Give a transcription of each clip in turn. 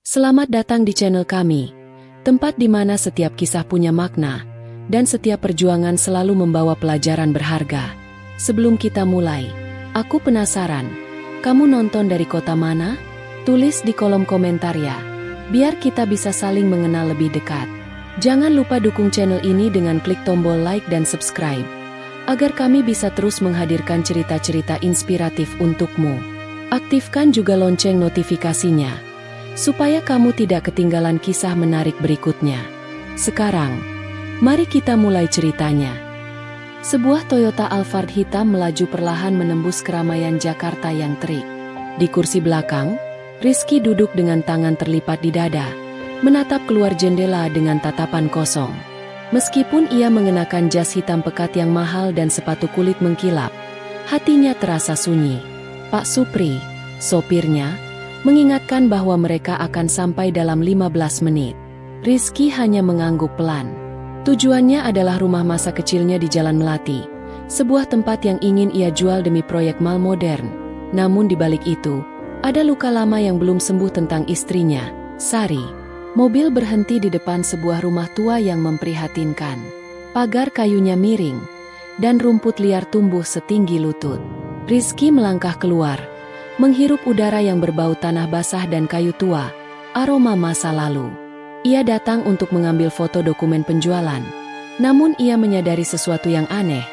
Selamat datang di channel kami, tempat di mana setiap kisah punya makna, dan setiap perjuangan selalu membawa pelajaran berharga. Sebelum kita mulai, aku penasaran, kamu nonton dari kota mana? Tulis di kolom komentar ya, biar kita bisa saling mengenal lebih dekat. Jangan lupa dukung channel ini dengan klik tombol like dan subscribe, agar kami bisa terus menghadirkan cerita-cerita inspiratif untukmu. Aktifkan juga lonceng notifikasinya, supaya kamu tidak ketinggalan kisah menarik berikutnya. Sekarang, mari kita mulai ceritanya. Sebuah Toyota Alphard hitam melaju perlahan menembus keramaian Jakarta yang terik. Di kursi belakang, Rizky duduk dengan tangan terlipat di dada, menatap keluar jendela dengan tatapan kosong. Meskipun ia mengenakan jas hitam pekat yang mahal dan sepatu kulit mengkilap, hatinya terasa sunyi. Pak Supri, sopirnya, mengingatkan bahwa mereka akan sampai dalam 15 menit. Rizky hanya mengangguk pelan. Tujuannya adalah rumah masa kecilnya di Jalan Melati, sebuah tempat yang ingin ia jual demi proyek mal modern. Namun di balik itu, ada luka lama yang belum sembuh tentang istrinya, Sari. Mobil berhenti di depan sebuah rumah tua yang memprihatinkan. Pagar kayunya miring, dan rumput liar tumbuh setinggi lutut. Rizky melangkah keluar, menghirup udara yang berbau tanah basah dan kayu tua, aroma masa lalu. Ia datang untuk mengambil foto dokumen penjualan, namun ia menyadari sesuatu yang aneh.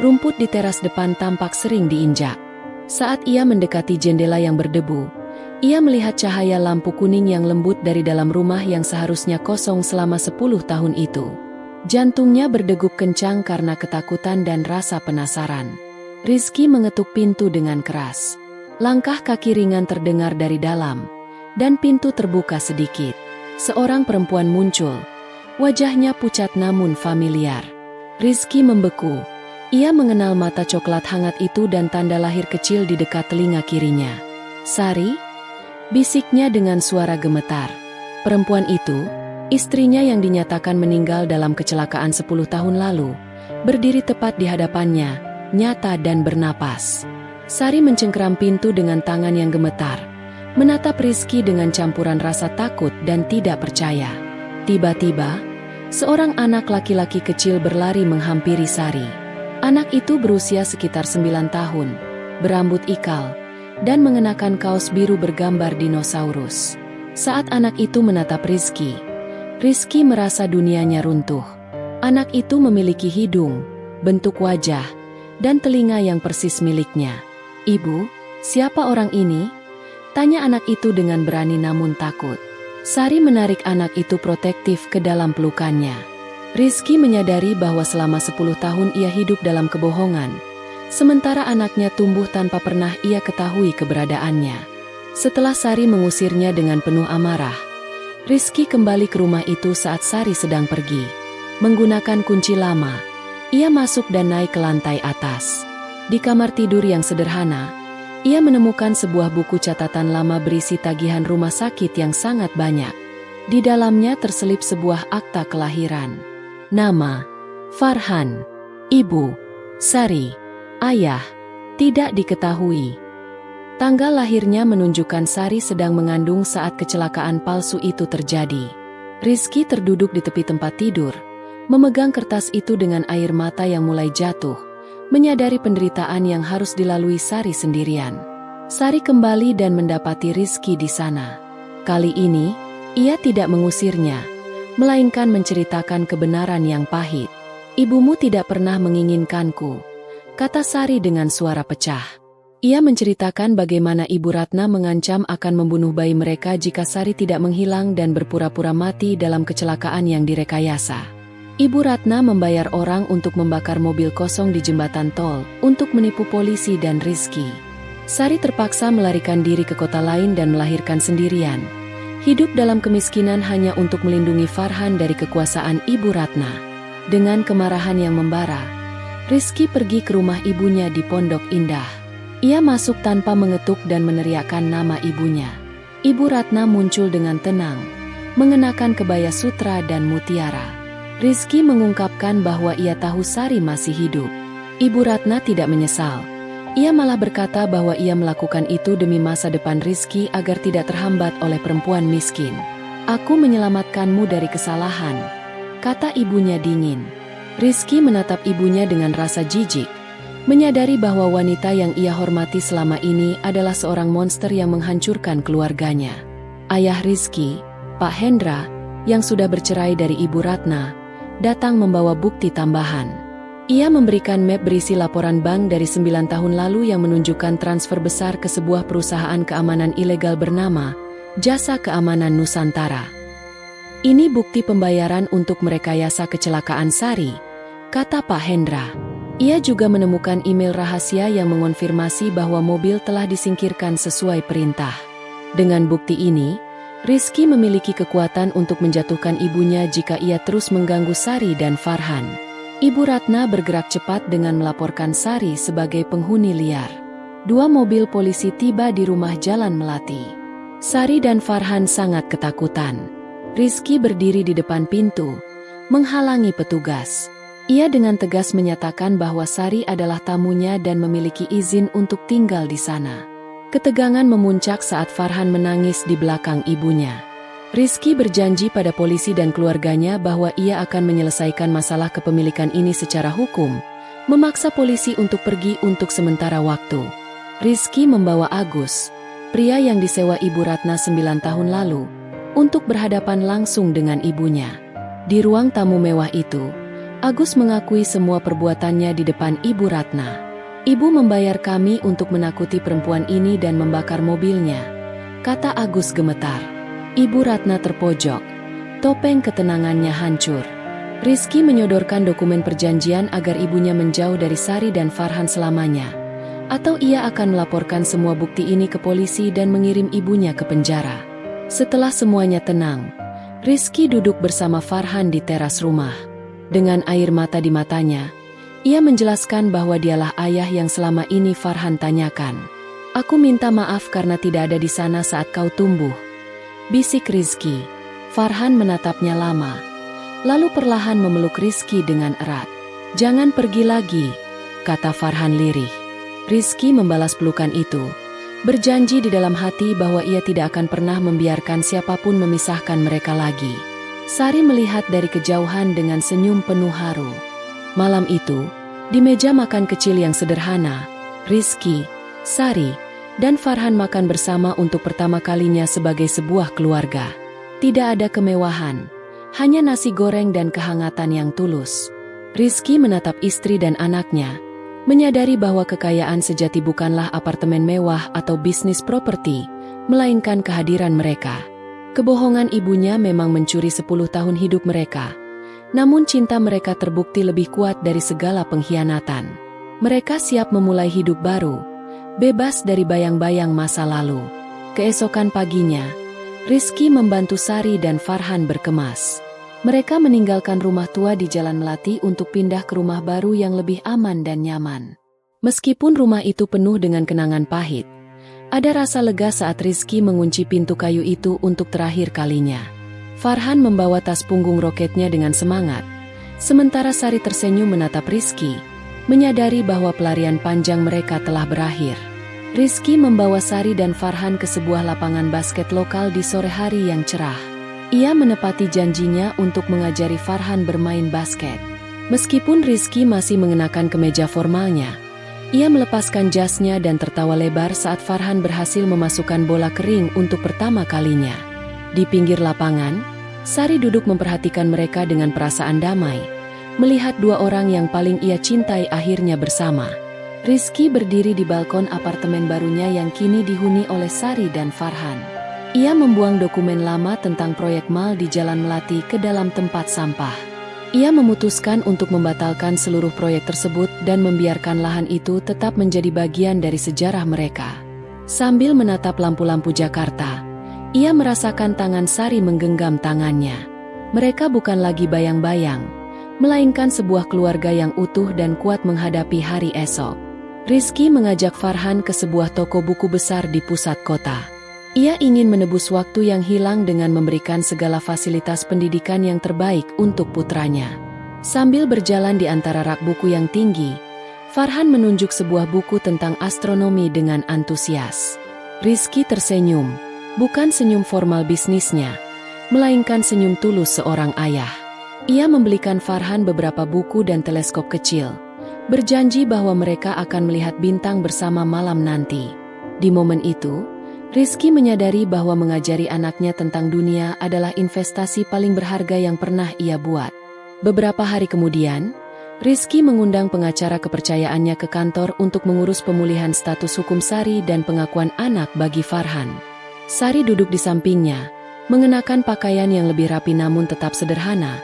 Rumput di teras depan tampak sering diinjak. Saat ia mendekati jendela yang berdebu, ia melihat cahaya lampu kuning yang lembut dari dalam rumah yang seharusnya kosong selama 10 tahun itu. Jantungnya berdegup kencang karena ketakutan dan rasa penasaran. Rizky mengetuk pintu dengan keras. Langkah kaki ringan terdengar dari dalam, dan pintu terbuka sedikit. Seorang perempuan muncul. Wajahnya pucat namun familiar. Rizky membeku. Ia mengenal mata coklat hangat itu dan tanda lahir kecil di dekat telinga kirinya. "Sari?" bisiknya dengan suara gemetar. Perempuan itu, istrinya yang dinyatakan meninggal dalam kecelakaan 10 tahun lalu, berdiri tepat di hadapannya, nyata dan bernapas. Sari mencengkeram pintu dengan tangan yang gemetar, menatap Rizky dengan campuran rasa takut dan tidak percaya. Tiba-tiba, seorang anak laki-laki kecil berlari menghampiri Sari. Anak itu berusia sekitar 9 tahun, berambut ikal, dan mengenakan kaos biru bergambar dinosaurus. Saat anak itu menatap Rizky, Rizky merasa dunianya runtuh. Anak itu memiliki hidung, bentuk wajah, dan telinga yang persis miliknya. "Ibu, siapa orang ini?" tanya anak itu dengan berani namun takut. Sari menarik anak itu protektif ke dalam pelukannya. Rizky menyadari bahwa selama 10 tahun ia hidup dalam kebohongan, sementara anaknya tumbuh tanpa pernah ia ketahui keberadaannya. Setelah Sari mengusirnya dengan penuh amarah, Rizky kembali ke rumah itu saat Sari sedang pergi. Menggunakan kunci lama, ia masuk dan naik ke lantai atas. Di kamar tidur yang sederhana, ia menemukan sebuah buku catatan lama berisi tagihan rumah sakit yang sangat banyak. Di dalamnya terselip sebuah akta kelahiran. Nama, Farhan. Ibu, Sari. Ayah, tidak diketahui. Tanggal lahirnya menunjukkan Sari sedang mengandung saat kecelakaan palsu itu terjadi. Rizky terduduk di tepi tempat tidur, memegang kertas itu dengan air mata yang mulai jatuh, menyadari penderitaan yang harus dilalui Sari sendirian. Sari kembali dan mendapati Rizky di sana. Kali ini, ia tidak mengusirnya, melainkan menceritakan kebenaran yang pahit. "Ibumu tidak pernah menginginkanku," kata Sari dengan suara pecah. Ia menceritakan bagaimana Ibu Ratna mengancam akan membunuh bayi mereka jika Sari tidak menghilang dan berpura-pura mati dalam kecelakaan yang direkayasa. Ibu Ratna membayar orang untuk membakar mobil kosong di jembatan tol untuk menipu polisi dan Rizky. Sari terpaksa melarikan diri ke kota lain dan melahirkan sendirian. Hidup dalam kemiskinan hanya untuk melindungi Farhan dari kekuasaan Ibu Ratna. Dengan kemarahan yang membara, Rizky pergi ke rumah ibunya di Pondok Indah. Ia masuk tanpa mengetuk dan meneriakkan nama ibunya. Ibu Ratna muncul dengan tenang, mengenakan kebaya sutra dan mutiara. Rizky mengungkapkan bahwa ia tahu Sari masih hidup. Ibu Ratna tidak menyesal, Ia malah berkata bahwa ia melakukan itu demi masa depan Rizky agar tidak terhambat oleh perempuan miskin. "Aku menyelamatkanmu dari kesalahan," kata ibunya dingin. Rizky menatap ibunya dengan rasa jijik, menyadari bahwa wanita yang ia hormati selama ini adalah seorang monster yang menghancurkan keluarganya. Ayah Rizky, Pak Hendra, yang sudah bercerai dari Ibu Ratna, datang membawa bukti tambahan. Ia memberikan map berisi laporan bank dari 9 tahun lalu yang menunjukkan transfer besar ke sebuah perusahaan keamanan ilegal bernama Jasa Keamanan Nusantara. "Ini bukti pembayaran untuk merekayasa kecelakaan Sari," kata Pak Hendra. Ia juga menemukan email rahasia yang mengonfirmasi bahwa mobil telah disingkirkan sesuai perintah. Dengan bukti ini, Rizky memiliki kekuatan untuk menjatuhkan ibunya jika ia terus mengganggu Sari dan Farhan. Ibu Ratna bergerak cepat dengan melaporkan Sari sebagai penghuni liar. 2 mobil polisi tiba di rumah Jalan Melati. Sari dan Farhan sangat ketakutan. Rizky berdiri di depan pintu, menghalangi petugas. Ia dengan tegas menyatakan bahwa Sari adalah tamunya dan memiliki izin untuk tinggal di sana. Ketegangan memuncak saat Farhan menangis di belakang ibunya. Rizky berjanji pada polisi dan keluarganya bahwa ia akan menyelesaikan masalah kepemilikan ini secara hukum, memaksa polisi untuk pergi untuk sementara waktu. Rizky membawa Agus, pria yang disewa Ibu Ratna 9 tahun lalu, untuk berhadapan langsung dengan ibunya. Di ruang tamu mewah itu, Agus mengakui semua perbuatannya di depan Ibu Ratna. "Ibu membayar kami untuk menakuti perempuan ini dan membakar mobilnya," kata Agus gemetar. Ibu Ratna terpojok, topeng ketenangannya hancur. Rizky menyodorkan dokumen perjanjian agar ibunya menjauh dari Sari dan Farhan selamanya, atau ia akan melaporkan semua bukti ini ke polisi dan mengirim ibunya ke penjara. Setelah semuanya tenang, Rizky duduk bersama Farhan di teras rumah. Dengan air mata di matanya, ia menjelaskan bahwa dialah ayah yang selama ini Farhan tanyakan. "Aku minta maaf karena tidak ada di sana saat kau tumbuh," bisik Rizky. Farhan menatapnya lama, lalu perlahan memeluk Rizky dengan erat. "Jangan pergi lagi," kata Farhan lirih. Rizky membalas pelukan itu, berjanji di dalam hati bahwa ia tidak akan pernah membiarkan siapapun memisahkan mereka lagi. Sari melihat dari kejauhan dengan senyum penuh haru. Malam itu, di meja makan kecil yang sederhana, Rizky, Sari, dan Farhan makan bersama untuk pertama kalinya sebagai sebuah keluarga. Tidak ada kemewahan, hanya nasi goreng dan kehangatan yang tulus. Rizky menatap istri dan anaknya, menyadari bahwa kekayaan sejati bukanlah apartemen mewah atau bisnis properti, melainkan kehadiran mereka. Kebohongan ibunya memang mencuri 10 tahun hidup mereka, namun cinta mereka terbukti lebih kuat dari segala pengkhianatan. Mereka siap memulai hidup baru, bebas dari bayang-bayang masa lalu. Keesokan paginya, Rizky membantu Sari dan Farhan berkemas. Mereka meninggalkan rumah tua di Jalan Melati untuk pindah ke rumah baru yang lebih aman dan nyaman. Meskipun rumah itu penuh dengan kenangan pahit, ada rasa lega saat Rizky mengunci pintu kayu itu untuk terakhir kalinya. Farhan membawa tas punggung roketnya dengan semangat, sementara Sari tersenyum menatap Rizky, menyadari bahwa pelarian panjang mereka telah berakhir. Rizky membawa Sari dan Farhan ke sebuah lapangan basket lokal di sore hari yang cerah. Ia menepati janjinya untuk mengajari Farhan bermain basket. Meskipun Rizky masih mengenakan kemeja formalnya, ia melepaskan jasnya dan tertawa lebar saat Farhan berhasil memasukkan bola kering untuk pertama kalinya. Di pinggir lapangan, Sari duduk memperhatikan mereka dengan perasaan damai, melihat 2 orang yang paling ia cintai akhirnya bersama. Rizky berdiri di balkon apartemen barunya yang kini dihuni oleh Sari dan Farhan. Ia membuang dokumen lama tentang proyek mal di Jalan Melati ke dalam tempat sampah. Ia memutuskan untuk membatalkan seluruh proyek tersebut dan membiarkan lahan itu tetap menjadi bagian dari sejarah mereka. Sambil menatap lampu-lampu Jakarta, ia merasakan tangan Sari menggenggam tangannya. Mereka bukan lagi bayang-bayang, melainkan sebuah keluarga yang utuh dan kuat menghadapi hari esok. Rizky mengajak Farhan ke sebuah toko buku besar di pusat kota. Ia ingin menebus waktu yang hilang dengan memberikan segala fasilitas pendidikan yang terbaik untuk putranya. Sambil berjalan di antara rak buku yang tinggi, Farhan menunjuk sebuah buku tentang astronomi dengan antusias. Rizky tersenyum, bukan senyum formal bisnisnya, melainkan senyum tulus seorang ayah. Ia membelikan Farhan beberapa buku dan teleskop kecil, berjanji bahwa mereka akan melihat bintang bersama malam nanti. Di momen itu, Rizky menyadari bahwa mengajari anaknya tentang dunia adalah investasi paling berharga yang pernah ia buat. Beberapa hari kemudian, Rizky mengundang pengacara kepercayaannya ke kantor untuk mengurus pemulihan status hukum Sari dan pengakuan anak bagi Farhan. Sari duduk di sampingnya, mengenakan pakaian yang lebih rapi namun tetap sederhana,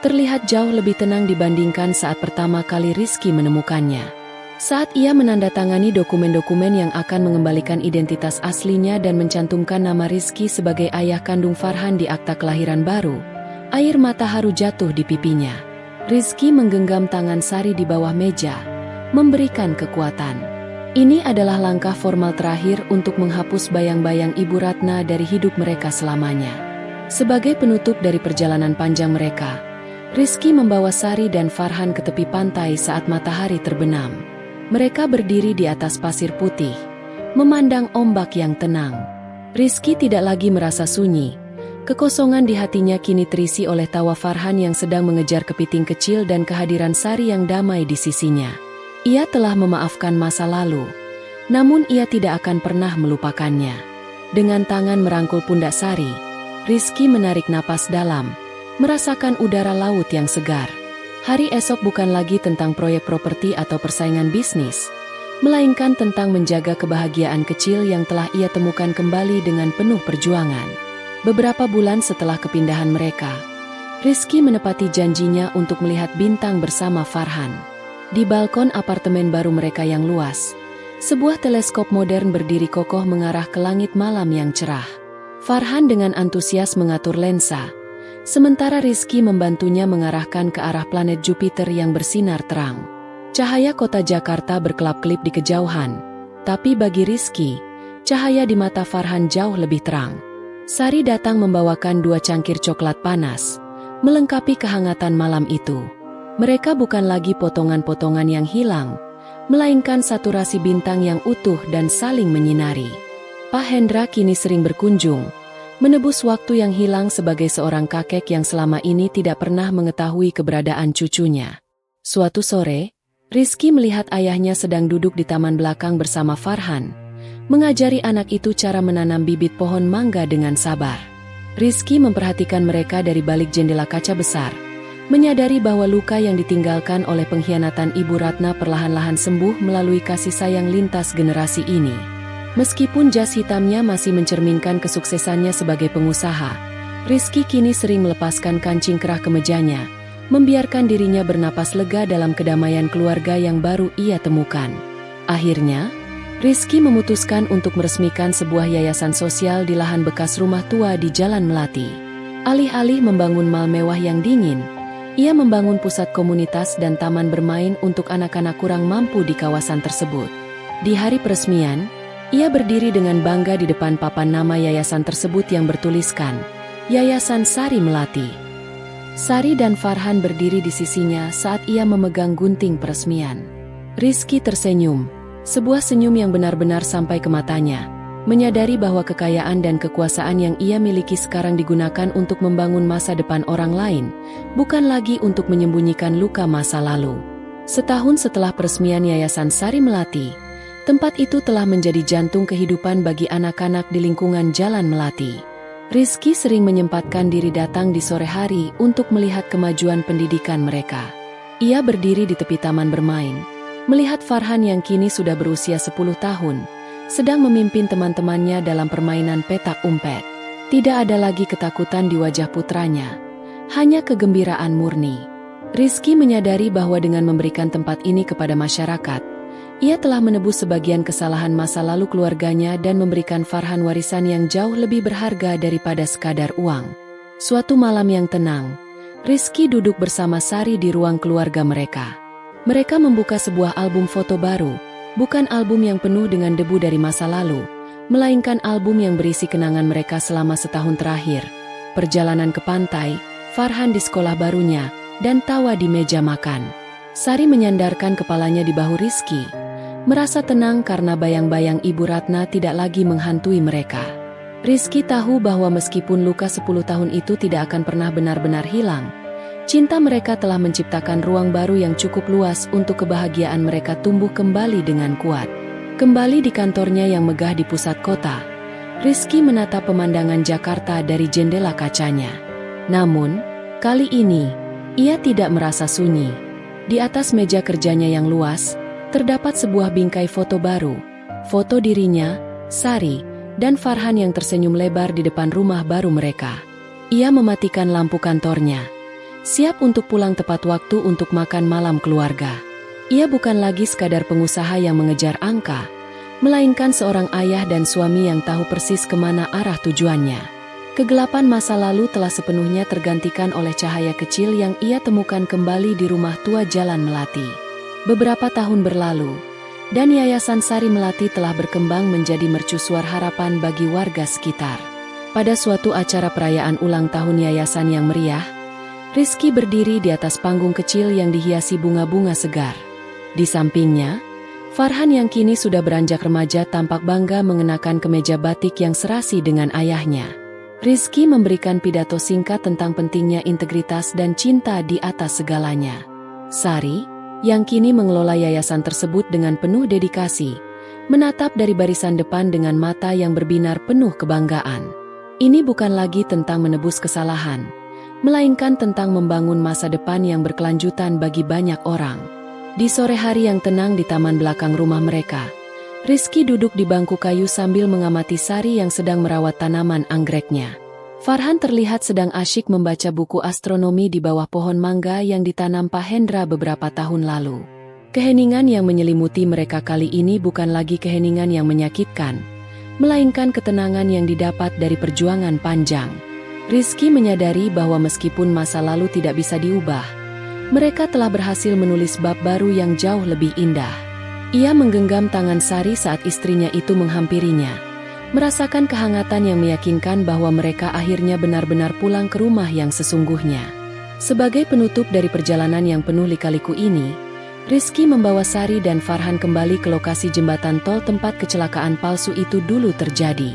terlihat jauh lebih tenang dibandingkan saat pertama kali Rizky menemukannya. Saat ia menandatangani dokumen-dokumen yang akan mengembalikan identitas aslinya dan mencantumkan nama Rizky sebagai ayah kandung Farhan di akta kelahiran baru, air mata haru jatuh di pipinya. Rizky menggenggam tangan Sari di bawah meja, memberikan kekuatan. Ini adalah langkah formal terakhir untuk menghapus bayang-bayang Ibu Ratna dari hidup mereka selamanya. Sebagai penutup dari perjalanan panjang mereka, Rizky membawa Sari dan Farhan ke tepi pantai saat matahari terbenam. Mereka berdiri di atas pasir putih, memandang ombak yang tenang. Rizky tidak lagi merasa sunyi. Kekosongan di hatinya kini terisi oleh tawa Farhan yang sedang mengejar kepiting kecil dan kehadiran Sari yang damai di sisinya. Ia telah memaafkan masa lalu, namun ia tidak akan pernah melupakannya. Dengan tangan merangkul pundak Sari, Rizky menarik napas dalam, merasakan udara laut yang segar. Hari esok bukan lagi tentang proyek properti atau persaingan bisnis, melainkan tentang menjaga kebahagiaan kecil yang telah ia temukan kembali dengan penuh perjuangan. Beberapa bulan setelah kepindahan mereka, Rizky menepati janjinya untuk melihat bintang bersama Farhan. Di balkon apartemen baru mereka yang luas, sebuah teleskop modern berdiri kokoh mengarah ke langit malam yang cerah. Farhan dengan antusias mengatur lensa, sementara Rizky membantunya mengarahkan ke arah planet Jupiter yang bersinar terang. Cahaya kota Jakarta berkelap-kelip di kejauhan, tapi bagi Rizky, cahaya di mata Farhan jauh lebih terang. Sari datang membawakan 2 cangkir coklat panas, melengkapi kehangatan malam itu. Mereka bukan lagi potongan-potongan yang hilang, melainkan saturasi bintang yang utuh dan saling menyinari. Pak Hendra kini sering berkunjung, menebus waktu yang hilang sebagai seorang kakek yang selama ini tidak pernah mengetahui keberadaan cucunya. Suatu sore, Rizky melihat ayahnya sedang duduk di taman belakang bersama Farhan, mengajari anak itu cara menanam bibit pohon mangga dengan sabar. Rizky memperhatikan mereka dari balik jendela kaca besar, menyadari bahwa luka yang ditinggalkan oleh pengkhianatan Ibu Ratna perlahan-lahan sembuh melalui kasih sayang lintas generasi ini. Meskipun jas hitamnya masih mencerminkan kesuksesannya sebagai pengusaha, Rizky kini sering melepaskan kancing kerah kemejanya, membiarkan dirinya bernapas lega dalam kedamaian keluarga yang baru ia temukan. Akhirnya, Rizky memutuskan untuk meresmikan sebuah yayasan sosial di lahan bekas rumah tua di Jalan Melati. Alih-alih membangun mal mewah yang dingin, ia membangun pusat komunitas dan taman bermain untuk anak-anak kurang mampu di kawasan tersebut. Di hari peresmian, ia berdiri dengan bangga di depan papan nama yayasan tersebut yang bertuliskan, Yayasan Sari Melati. Sari dan Farhan berdiri di sisinya saat ia memegang gunting peresmian. Rizky tersenyum, sebuah senyum yang benar-benar sampai ke matanya, menyadari bahwa kekayaan dan kekuasaan yang ia miliki sekarang digunakan untuk membangun masa depan orang lain, bukan lagi untuk menyembunyikan luka masa lalu. Setahun setelah peresmian Yayasan Sari Melati, tempat itu telah menjadi jantung kehidupan bagi anak-anak di lingkungan Jalan Melati. Rizky sering menyempatkan diri datang di sore hari untuk melihat kemajuan pendidikan mereka. Ia berdiri di tepi taman bermain, melihat Farhan yang kini sudah berusia 10 tahun, sedang memimpin teman-temannya dalam permainan petak umpet. Tidak ada lagi ketakutan di wajah putranya, hanya kegembiraan murni. Rizky menyadari bahwa dengan memberikan tempat ini kepada masyarakat, ia telah menebus sebagian kesalahan masa lalu keluarganya dan memberikan Farhan warisan yang jauh lebih berharga daripada sekadar uang. Suatu malam yang tenang, Rizky duduk bersama Sari di ruang keluarga mereka. Mereka membuka sebuah album foto baru, bukan album yang penuh dengan debu dari masa lalu, melainkan album yang berisi kenangan mereka selama setahun terakhir. Perjalanan ke pantai, Farhan di sekolah barunya, dan tawa di meja makan. Sari menyandarkan kepalanya di bahu Rizky, merasa tenang karena bayang-bayang Ibu Ratna tidak lagi menghantui mereka. Rizky tahu bahwa meskipun luka 10 tahun itu tidak akan pernah benar-benar hilang, cinta mereka telah menciptakan ruang baru yang cukup luas untuk kebahagiaan mereka tumbuh kembali dengan kuat. Kembali di kantornya yang megah di pusat kota, Rizky menatap pemandangan Jakarta dari jendela kacanya. Namun, kali ini, ia tidak merasa sunyi. Di atas meja kerjanya yang luas, terdapat sebuah bingkai foto baru. Foto dirinya, Sari, dan Farhan yang tersenyum lebar di depan rumah baru mereka. Ia mematikan lampu kantornya, siap untuk pulang tepat waktu untuk makan malam keluarga. Ia bukan lagi sekadar pengusaha yang mengejar angka, melainkan seorang ayah dan suami yang tahu persis kemana arah tujuannya. Kegelapan masa lalu telah sepenuhnya tergantikan oleh cahaya kecil yang ia temukan kembali di rumah tua Jalan Melati. Beberapa tahun berlalu, dan Yayasan Sari Melati telah berkembang menjadi mercusuar harapan bagi warga sekitar. Pada suatu acara perayaan ulang tahun yayasan yang meriah, Rizky berdiri di atas panggung kecil yang dihiasi bunga-bunga segar. Di sampingnya, Farhan yang kini sudah beranjak remaja tampak bangga mengenakan kemeja batik yang serasi dengan ayahnya. Rizky memberikan pidato singkat tentang pentingnya integritas dan cinta di atas segalanya. Sari, yang kini mengelola yayasan tersebut dengan penuh dedikasi, menatap dari barisan depan dengan mata yang berbinar penuh kebanggaan. Ini bukan lagi tentang menebus kesalahan, melainkan tentang membangun masa depan yang berkelanjutan bagi banyak orang. Di sore hari yang tenang di taman belakang rumah mereka, Rizky duduk di bangku kayu sambil mengamati Sari yang sedang merawat tanaman anggreknya. Farhan terlihat sedang asyik membaca buku astronomi di bawah pohon mangga yang ditanam Pak Hendra beberapa tahun lalu. Keheningan yang menyelimuti mereka kali ini bukan lagi keheningan yang menyakitkan, melainkan ketenangan yang didapat dari perjuangan panjang. Rizky menyadari bahwa meskipun masa lalu tidak bisa diubah, mereka telah berhasil menulis bab baru yang jauh lebih indah. Ia menggenggam tangan Sari saat istrinya itu menghampirinya, merasakan kehangatan yang meyakinkan bahwa mereka akhirnya benar-benar pulang ke rumah yang sesungguhnya. Sebagai penutup dari perjalanan yang penuh lika-liku ini, Rizky membawa Sari dan Farhan kembali ke lokasi jembatan tol tempat kecelakaan palsu itu dulu terjadi.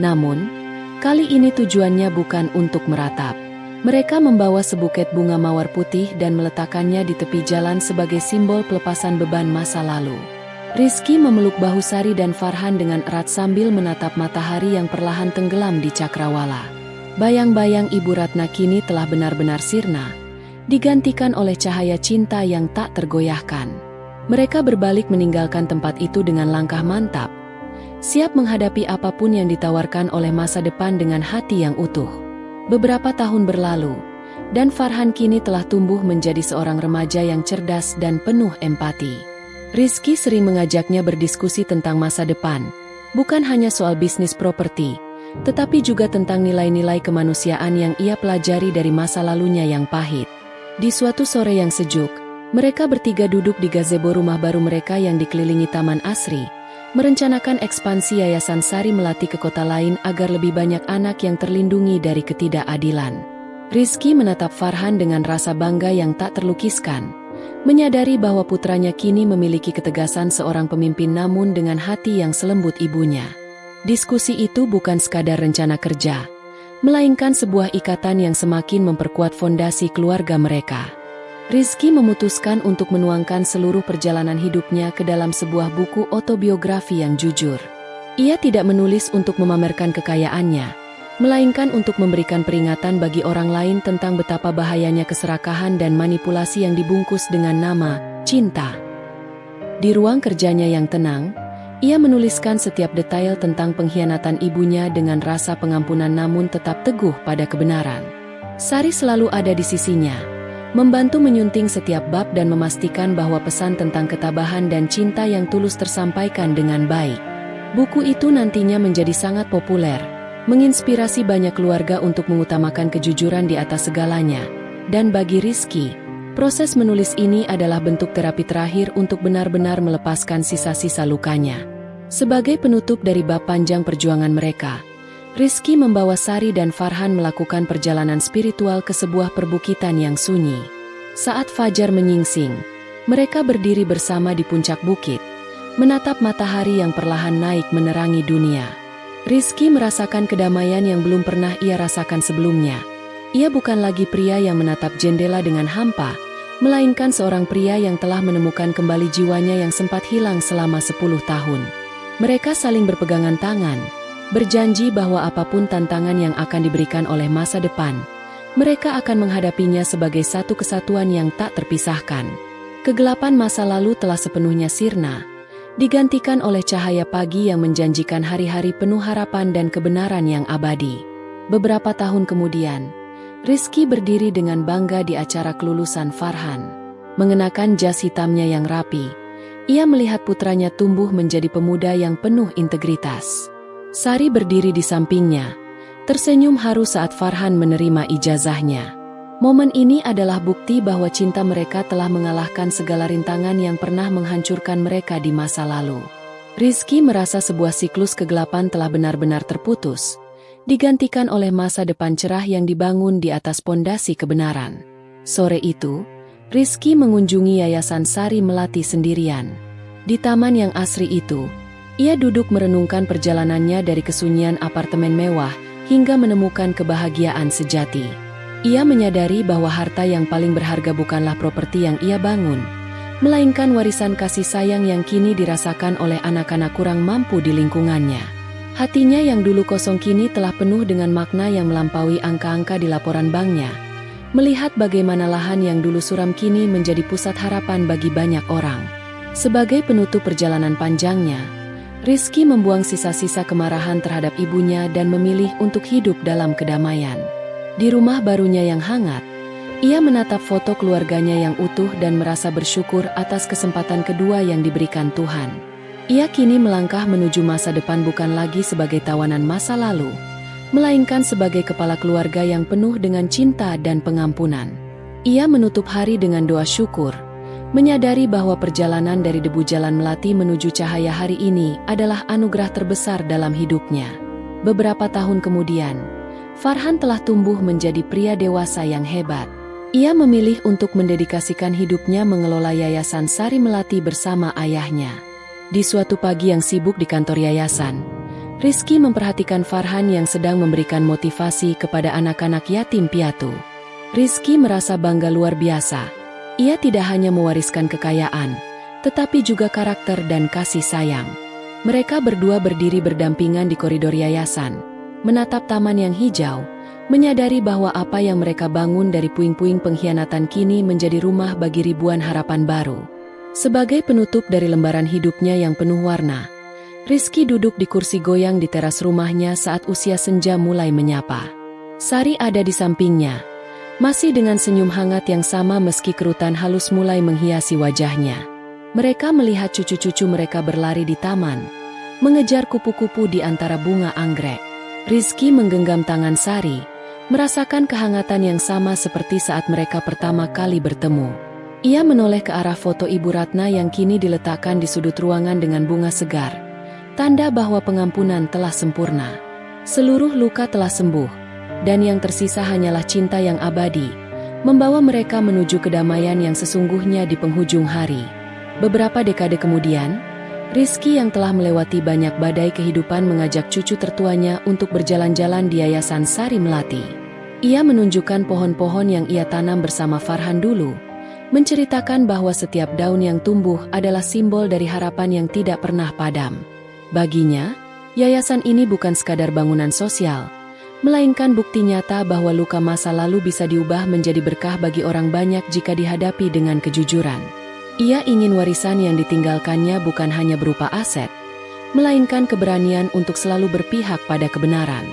Namun, kali ini tujuannya bukan untuk meratap. Mereka membawa sebuket bunga mawar putih dan meletakkannya di tepi jalan sebagai simbol pelepasan beban masa lalu. Rizky memeluk bahu Sari dan Farhan dengan erat sambil menatap matahari yang perlahan tenggelam di cakrawala. Bayang-bayang Ibu Ratna kini telah benar-benar sirna, digantikan oleh cahaya cinta yang tak tergoyahkan. Mereka berbalik meninggalkan tempat itu dengan langkah mantap, siap menghadapi apapun yang ditawarkan oleh masa depan dengan hati yang utuh. Beberapa tahun berlalu, dan Farhan kini telah tumbuh menjadi seorang remaja yang cerdas dan penuh empati. Rizky sering mengajaknya berdiskusi tentang masa depan, bukan hanya soal bisnis properti, tetapi juga tentang nilai-nilai kemanusiaan yang ia pelajari dari masa lalunya yang pahit. Di suatu sore yang sejuk, mereka bertiga duduk di gazebo rumah baru mereka yang dikelilingi taman asri, merencanakan ekspansi Yayasan Sari Melati ke kota lain agar lebih banyak anak yang terlindungi dari ketidakadilan. Rizky menatap Farhan dengan rasa bangga yang tak terlukiskan, menyadari bahwa putranya kini memiliki ketegasan seorang pemimpin namun dengan hati yang selembut ibunya. Diskusi itu bukan sekadar rencana kerja, melainkan sebuah ikatan yang semakin memperkuat fondasi keluarga mereka. Rizky memutuskan untuk menuangkan seluruh perjalanan hidupnya ke dalam sebuah buku autobiografi yang jujur. Ia tidak menulis untuk memamerkan kekayaannya, melainkan untuk memberikan peringatan bagi orang lain tentang betapa bahayanya keserakahan dan manipulasi yang dibungkus dengan nama cinta. Di ruang kerjanya yang tenang, ia menuliskan setiap detail tentang pengkhianatan ibunya dengan rasa pengampunan namun tetap teguh pada kebenaran. Sari selalu ada di sisinya, membantu menyunting setiap bab dan memastikan bahwa pesan tentang ketabahan dan cinta yang tulus tersampaikan dengan baik. Buku itu nantinya menjadi sangat populer, menginspirasi banyak keluarga untuk mengutamakan kejujuran di atas segalanya. Dan bagi Rizky, proses menulis ini adalah bentuk terapi terakhir untuk benar-benar melepaskan sisa-sisa lukanya. Sebagai penutup dari bab panjang perjuangan mereka, Rizky membawa Sari dan Farhan melakukan perjalanan spiritual ke sebuah perbukitan yang sunyi. Saat fajar menyingsing, Mereka berdiri bersama di puncak bukit, menatap matahari yang perlahan naik menerangi dunia. Rizky merasakan kedamaian yang belum pernah ia rasakan sebelumnya. Ia bukan lagi pria yang menatap jendela dengan hampa, melainkan seorang pria yang telah menemukan kembali jiwanya yang sempat hilang selama 10 tahun. Mereka saling berpegangan tangan, berjanji bahwa apapun tantangan yang akan diberikan oleh masa depan, mereka akan menghadapinya sebagai satu kesatuan yang tak terpisahkan. Kegelapan masa lalu telah sepenuhnya sirna, digantikan oleh cahaya pagi yang menjanjikan hari-hari penuh harapan dan kebenaran yang abadi. Beberapa tahun kemudian, Rizky berdiri dengan bangga di acara kelulusan Farhan. Mengenakan jas hitamnya yang rapi, ia melihat putranya tumbuh menjadi pemuda yang penuh integritas. Sari berdiri di sampingnya, tersenyum haru saat Farhan menerima ijazahnya. Momen ini adalah bukti bahwa cinta mereka telah mengalahkan segala rintangan yang pernah menghancurkan mereka di masa lalu. Rizky merasa sebuah siklus kegelapan telah benar-benar terputus, digantikan oleh masa depan cerah yang dibangun di atas pondasi kebenaran. Sore itu, Rizky mengunjungi Yayasan Sari Melati sendirian. Di taman yang asri itu, ia duduk merenungkan perjalanannya dari kesunyian apartemen mewah hingga menemukan kebahagiaan sejati. Ia menyadari bahwa harta yang paling berharga bukanlah properti yang ia bangun, melainkan warisan kasih sayang yang kini dirasakan oleh anak-anak kurang mampu di lingkungannya. Hatinya yang dulu kosong kini telah penuh dengan makna yang melampaui angka-angka di laporan banknya. Melihat bagaimana lahan yang dulu suram kini menjadi pusat harapan bagi banyak orang. Sebagai penutup perjalanan panjangnya, Rizky membuang sisa-sisa kemarahan terhadap ibunya dan memilih untuk hidup dalam kedamaian. Di rumah barunya yang hangat, ia menatap foto keluarganya yang utuh dan merasa bersyukur atas kesempatan kedua yang diberikan Tuhan. Ia kini melangkah menuju masa depan bukan lagi sebagai tawanan masa lalu, melainkan sebagai kepala keluarga yang penuh dengan cinta dan pengampunan. Ia menutup hari dengan doa syukur, menyadari bahwa perjalanan dari debu Jalan Melati menuju cahaya hari ini adalah anugerah terbesar dalam hidupnya. Beberapa tahun kemudian, Farhan telah tumbuh menjadi pria dewasa yang hebat. Ia memilih untuk mendedikasikan hidupnya mengelola Yayasan Sari Melati bersama ayahnya. Di suatu pagi yang sibuk di kantor yayasan, Rizky memperhatikan Farhan yang sedang memberikan motivasi kepada anak-anak yatim piatu. Rizky merasa bangga luar biasa. Ia tidak hanya mewariskan kekayaan, tetapi juga karakter dan kasih sayang. Mereka berdua berdiri berdampingan di koridor yayasan, menatap taman yang hijau, menyadari bahwa apa yang mereka bangun dari puing-puing pengkhianatan kini menjadi rumah bagi ribuan harapan baru. Sebagai penutup dari lembaran hidupnya yang penuh warna, Rizky duduk di kursi goyang di teras rumahnya saat usia senja mulai menyapa. Sari ada di sampingnya, masih dengan senyum hangat yang sama meski kerutan halus mulai menghiasi wajahnya. Mereka melihat cucu-cucu mereka berlari di taman, mengejar kupu-kupu di antara bunga anggrek. Rizky menggenggam tangan Sari, merasakan kehangatan yang sama seperti saat mereka pertama kali bertemu. Ia menoleh ke arah foto Ibu Ratna yang kini diletakkan di sudut ruangan dengan bunga segar, tanda bahwa pengampunan telah sempurna. Seluruh luka telah sembuh, dan yang tersisa hanyalah cinta yang abadi, membawa mereka menuju kedamaian yang sesungguhnya di penghujung hari. Beberapa dekade kemudian, Rizky yang telah melewati banyak badai kehidupan mengajak cucu tertuanya untuk berjalan-jalan di Yayasan Sari Melati. Ia menunjukkan pohon-pohon yang ia tanam bersama Farhan dulu, menceritakan bahwa setiap daun yang tumbuh adalah simbol dari harapan yang tidak pernah padam. Baginya, yayasan ini bukan sekadar bangunan sosial, melainkan bukti nyata bahwa luka masa lalu bisa diubah menjadi berkah bagi orang banyak jika dihadapi dengan kejujuran. Ia ingin warisan yang ditinggalkannya bukan hanya berupa aset, melainkan keberanian untuk selalu berpihak pada kebenaran.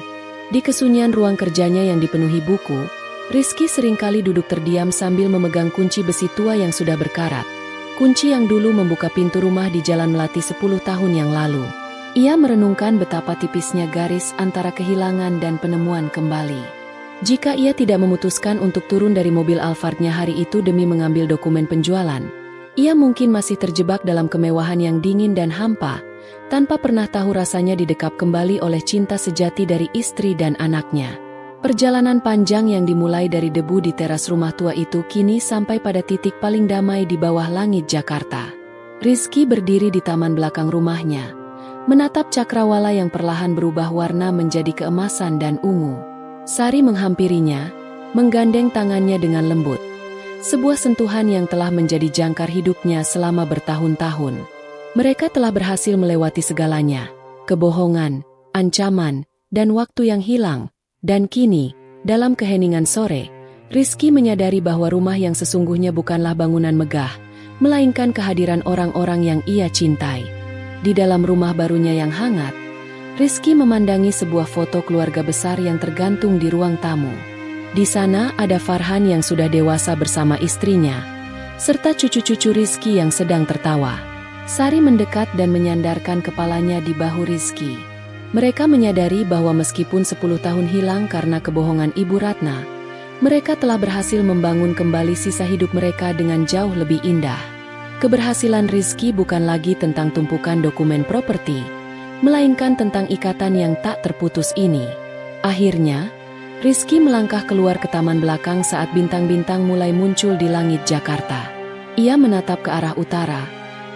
Di kesunyian ruang kerjanya yang dipenuhi buku, Rizky seringkali duduk terdiam sambil memegang kunci besi tua yang sudah berkarat. Kunci yang dulu membuka pintu rumah di Jalan Melati 10 tahun yang lalu. Ia merenungkan betapa tipisnya garis antara kehilangan dan penemuan kembali. Jika ia tidak memutuskan untuk turun dari mobil Alphardnya hari itu demi mengambil dokumen penjualan, ia mungkin masih terjebak dalam kemewahan yang dingin dan hampa, tanpa pernah tahu rasanya didekap kembali oleh cinta sejati dari istri dan anaknya. Perjalanan panjang yang dimulai dari debu di teras rumah tua itu kini sampai pada titik paling damai di bawah langit Jakarta. Rizky berdiri di taman belakang rumahnya, menatap cakrawala yang perlahan berubah warna menjadi keemasan dan ungu. Sari menghampirinya, menggandeng tangannya dengan lembut. Sebuah sentuhan yang telah menjadi jangkar hidupnya selama bertahun-tahun. Mereka telah berhasil melewati segalanya, kebohongan, ancaman, dan waktu yang hilang. Dan kini, dalam keheningan sore, Rizky menyadari bahwa rumah yang sesungguhnya bukanlah bangunan megah, melainkan kehadiran orang-orang yang ia cintai. Di dalam rumah barunya yang hangat, Rizky memandangi sebuah foto keluarga besar yang tergantung di ruang tamu. Di sana ada Farhan yang sudah dewasa bersama istrinya, serta cucu-cucu Rizky yang sedang tertawa. Sari mendekat dan menyandarkan kepalanya di bahu Rizky. Mereka menyadari bahwa meskipun 10 tahun hilang karena kebohongan Ibu Ratna, mereka telah berhasil membangun kembali sisa hidup mereka dengan jauh lebih indah. Keberhasilan Rizky bukan lagi tentang tumpukan dokumen properti, melainkan tentang ikatan yang tak terputus ini. Akhirnya, Rizky melangkah keluar ke taman belakang saat bintang-bintang mulai muncul di langit Jakarta. Ia menatap ke arah utara,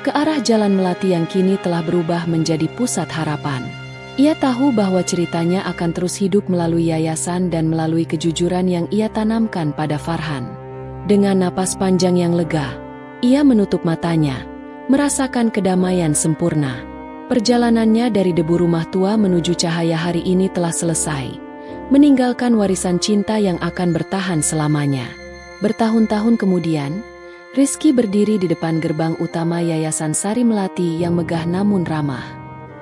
ke arah Jalan Melati yang kini telah berubah menjadi pusat harapan. Ia tahu bahwa ceritanya akan terus hidup melalui yayasan dan melalui kejujuran yang ia tanamkan pada Farhan. Dengan napas panjang yang lega, ia menutup matanya, merasakan kedamaian sempurna. Perjalanannya dari debu rumah tua menuju cahaya hari ini telah selesai, meninggalkan warisan cinta yang akan bertahan selamanya. Bertahun-tahun kemudian, Rizky berdiri di depan gerbang utama Yayasan Sari Melati yang megah namun ramah.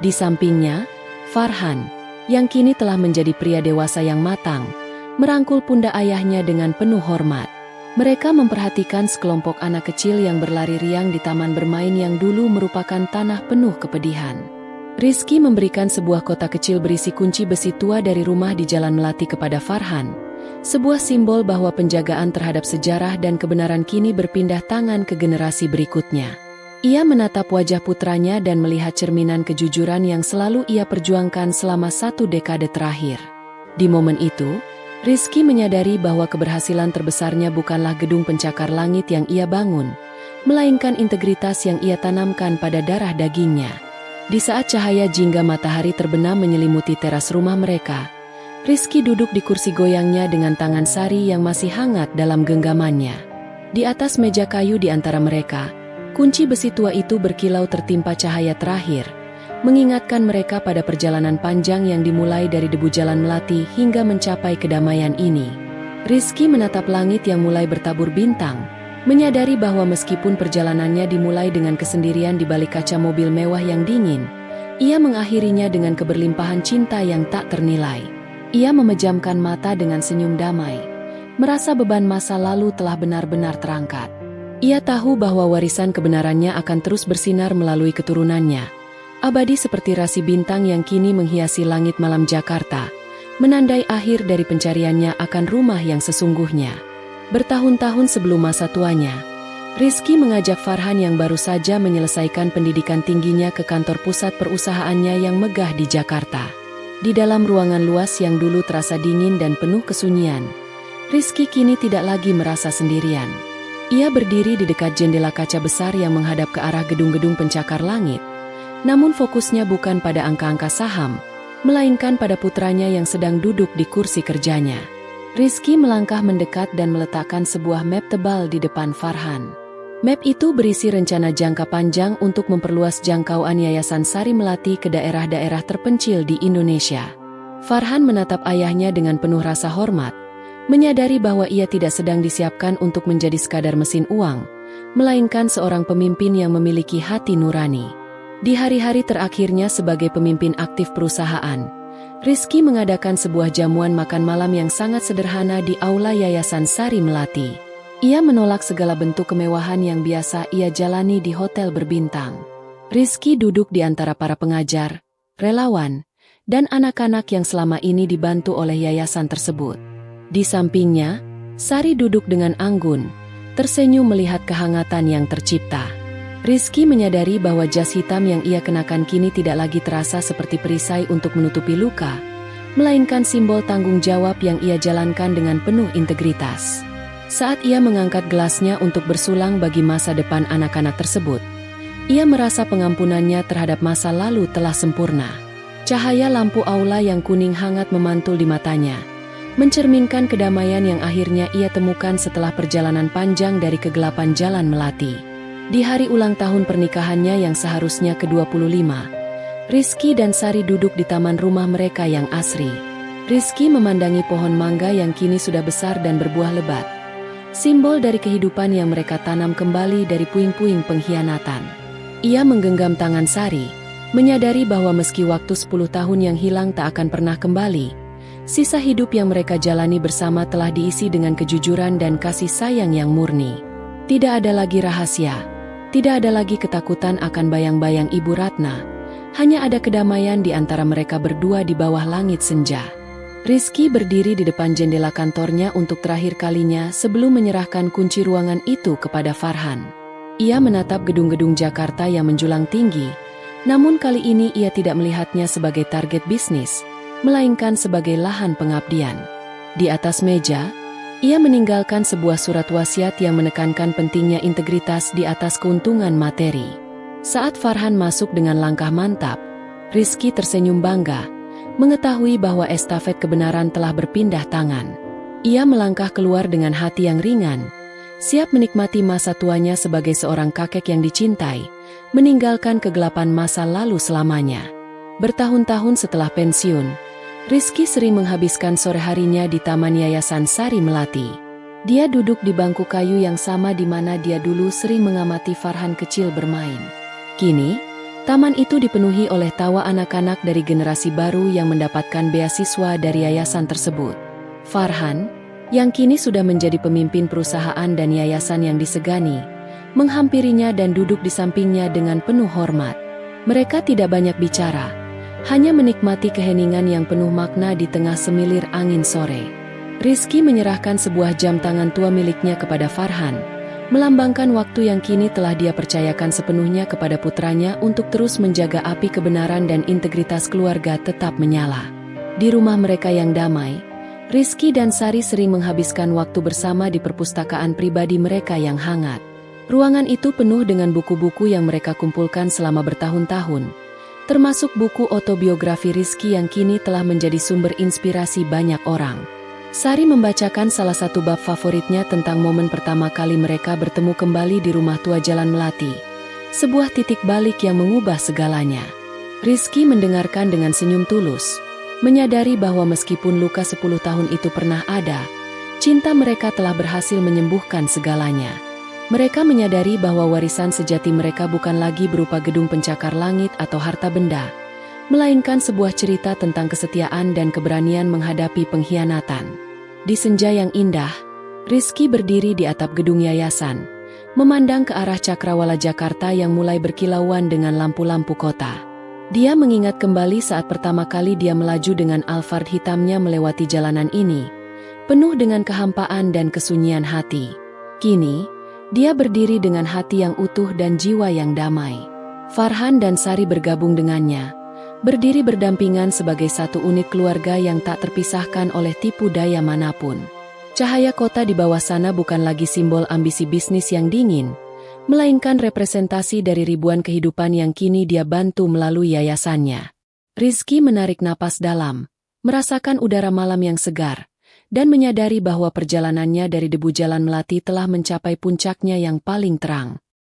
Di sampingnya, Farhan, yang kini telah menjadi pria dewasa yang matang, merangkul pundak ayahnya dengan penuh hormat. Mereka memperhatikan sekelompok anak kecil yang berlari riang di taman bermain yang dulu merupakan tanah penuh kepedihan. Rizky memberikan sebuah kotak kecil berisi kunci besi tua dari rumah di Jalan Melati kepada Farhan, sebuah simbol bahwa penjagaan terhadap sejarah dan kebenaran kini berpindah tangan ke generasi berikutnya. Ia menatap wajah putranya dan melihat cerminan kejujuran yang selalu ia perjuangkan selama 1 dekade terakhir. Di momen itu, Rizky menyadari bahwa keberhasilan terbesarnya bukanlah gedung pencakar langit yang ia bangun, melainkan integritas yang ia tanamkan pada darah dagingnya. Di saat cahaya jingga matahari terbenam menyelimuti teras rumah mereka, Rizky duduk di kursi goyangnya dengan tangan Sari yang masih hangat dalam genggamannya. Di atas meja kayu di antara mereka, kunci besi tua itu berkilau tertimpa cahaya terakhir, mengingatkan mereka pada perjalanan panjang yang dimulai dari debu Jalan Melati hingga mencapai kedamaian ini. Rizky menatap langit yang mulai bertabur bintang, menyadari bahwa meskipun perjalanannya dimulai dengan kesendirian di balik kaca mobil mewah yang dingin, ia mengakhirinya dengan keberlimpahan cinta yang tak ternilai. Ia memejamkan mata dengan senyum damai, merasa beban masa lalu telah benar-benar terangkat. Ia tahu bahwa warisan kebenarannya akan terus bersinar melalui keturunannya, abadi seperti rasi bintang yang kini menghiasi langit malam Jakarta, menandai akhir dari pencariannya akan rumah yang sesungguhnya. Bertahun-tahun sebelum masa tuanya, Rizky mengajak Farhan yang baru saja menyelesaikan pendidikan tingginya ke kantor pusat perusahaannya yang megah di Jakarta. Di dalam ruangan luas yang dulu terasa dingin dan penuh kesunyian, Rizky kini tidak lagi merasa sendirian. Ia berdiri di dekat jendela kaca besar yang menghadap ke arah gedung-gedung pencakar langit. Namun fokusnya bukan pada angka-angka saham, melainkan pada putranya yang sedang duduk di kursi kerjanya. Rizky melangkah mendekat dan meletakkan sebuah map tebal di depan Farhan. Map itu berisi rencana jangka panjang untuk memperluas jangkauan Yayasan Sari Melati ke daerah-daerah terpencil di Indonesia. Farhan menatap ayahnya dengan penuh rasa hormat, menyadari bahwa ia tidak sedang disiapkan untuk menjadi sekadar mesin uang, melainkan seorang pemimpin yang memiliki hati nurani. Di hari-hari terakhirnya sebagai pemimpin aktif perusahaan, Rizky mengadakan sebuah jamuan makan malam yang sangat sederhana di aula Yayasan Sari Melati. Ia menolak segala bentuk kemewahan yang biasa ia jalani di hotel berbintang. Rizky duduk di antara para pengajar, relawan, dan anak-anak yang selama ini dibantu oleh yayasan tersebut. Di sampingnya, Sari duduk dengan anggun, tersenyum melihat kehangatan yang tercipta. Rizky menyadari bahwa jas hitam yang ia kenakan kini tidak lagi terasa seperti perisai untuk menutupi luka, melainkan simbol tanggung jawab yang ia jalankan dengan penuh integritas. Saat ia mengangkat gelasnya untuk bersulang bagi masa depan anak-anak tersebut, ia merasa pengampunannya terhadap masa lalu telah sempurna. Cahaya lampu aula yang kuning hangat memantul di matanya, mencerminkan kedamaian yang akhirnya ia temukan setelah perjalanan panjang dari kegelapan Jalan Melati. Di hari ulang tahun pernikahannya yang seharusnya ke-25, Rizky dan Sari duduk di taman rumah mereka yang asri. Rizky memandangi pohon mangga yang kini sudah besar dan berbuah lebat, simbol dari kehidupan yang mereka tanam kembali dari puing-puing pengkhianatan. Ia menggenggam tangan Sari, menyadari bahwa meski waktu 10 tahun yang hilang tak akan pernah kembali, sisa hidup yang mereka jalani bersama telah diisi dengan kejujuran dan kasih sayang yang murni. Tidak ada lagi rahasia, tidak ada lagi ketakutan akan bayang-bayang Ibu Ratna, hanya ada kedamaian di antara mereka berdua di bawah langit senja. Rizky berdiri di depan jendela kantornya untuk terakhir kalinya sebelum menyerahkan kunci ruangan itu kepada Farhan. Ia menatap gedung-gedung Jakarta yang menjulang tinggi, namun kali ini ia tidak melihatnya sebagai target bisnis, melainkan sebagai lahan pengabdian. Di atas meja, ia meninggalkan sebuah surat wasiat yang menekankan pentingnya integritas di atas keuntungan materi. Saat Farhan masuk dengan langkah mantap, Rizky tersenyum bangga, mengetahui bahwa estafet kebenaran telah berpindah tangan. Ia melangkah keluar dengan hati yang ringan, siap menikmati masa tuanya sebagai seorang kakek yang dicintai, meninggalkan kegelapan masa lalu selamanya. Bertahun-tahun setelah pensiun, Rizky sering menghabiskan sore harinya di Taman Yayasan Sari Melati. Dia duduk di bangku kayu yang sama di mana dia dulu sering mengamati Farhan kecil bermain. Kini, taman itu dipenuhi oleh tawa anak-anak dari generasi baru yang mendapatkan beasiswa dari yayasan tersebut. Farhan, yang kini sudah menjadi pemimpin perusahaan dan yayasan yang disegani, menghampirinya dan duduk di sampingnya dengan penuh hormat. Mereka tidak banyak bicara, hanya menikmati keheningan yang penuh makna di tengah semilir angin sore. Rizky menyerahkan sebuah jam tangan tua miliknya kepada Farhan, melambangkan waktu yang kini telah dia percayakan sepenuhnya kepada putranya untuk terus menjaga api kebenaran dan integritas keluarga tetap menyala. Di rumah mereka yang damai, Rizky dan Sari sering menghabiskan waktu bersama di perpustakaan pribadi mereka yang hangat. Ruangan itu penuh dengan buku-buku yang mereka kumpulkan selama bertahun-tahun, termasuk buku autobiografi Rizky yang kini telah menjadi sumber inspirasi banyak orang. Sari membacakan salah satu bab favoritnya tentang momen pertama kali mereka bertemu kembali di rumah tua Jalan Melati, sebuah titik balik yang mengubah segalanya. Rizky mendengarkan dengan senyum tulus, menyadari bahwa meskipun luka 10 tahun itu pernah ada, cinta mereka telah berhasil menyembuhkan segalanya. Mereka menyadari bahwa warisan sejati mereka bukan lagi berupa gedung pencakar langit atau harta benda, melainkan sebuah cerita tentang kesetiaan dan keberanian menghadapi pengkhianatan. Di senja yang indah, Rizky berdiri di atap gedung yayasan, memandang ke arah Cakrawala Jakarta yang mulai berkilauan dengan lampu-lampu kota. Dia mengingat kembali saat pertama kali dia melaju dengan Alphard hitamnya melewati jalanan ini, penuh dengan kehampaan dan kesunyian hati. Kini, dia berdiri dengan hati yang utuh dan jiwa yang damai. Farhan dan Sari bergabung dengannya, berdiri berdampingan sebagai satu unit keluarga yang tak terpisahkan oleh tipu daya manapun. Cahaya kota di bawah sana bukan lagi simbol ambisi bisnis yang dingin, melainkan representasi dari ribuan kehidupan yang kini dia bantu melalui yayasannya. Rizky menarik napas dalam, merasakan udara malam yang segar, dan menyadari bahwa perjalanannya dari debu Jalan Melati telah mencapai puncaknya yang paling terang.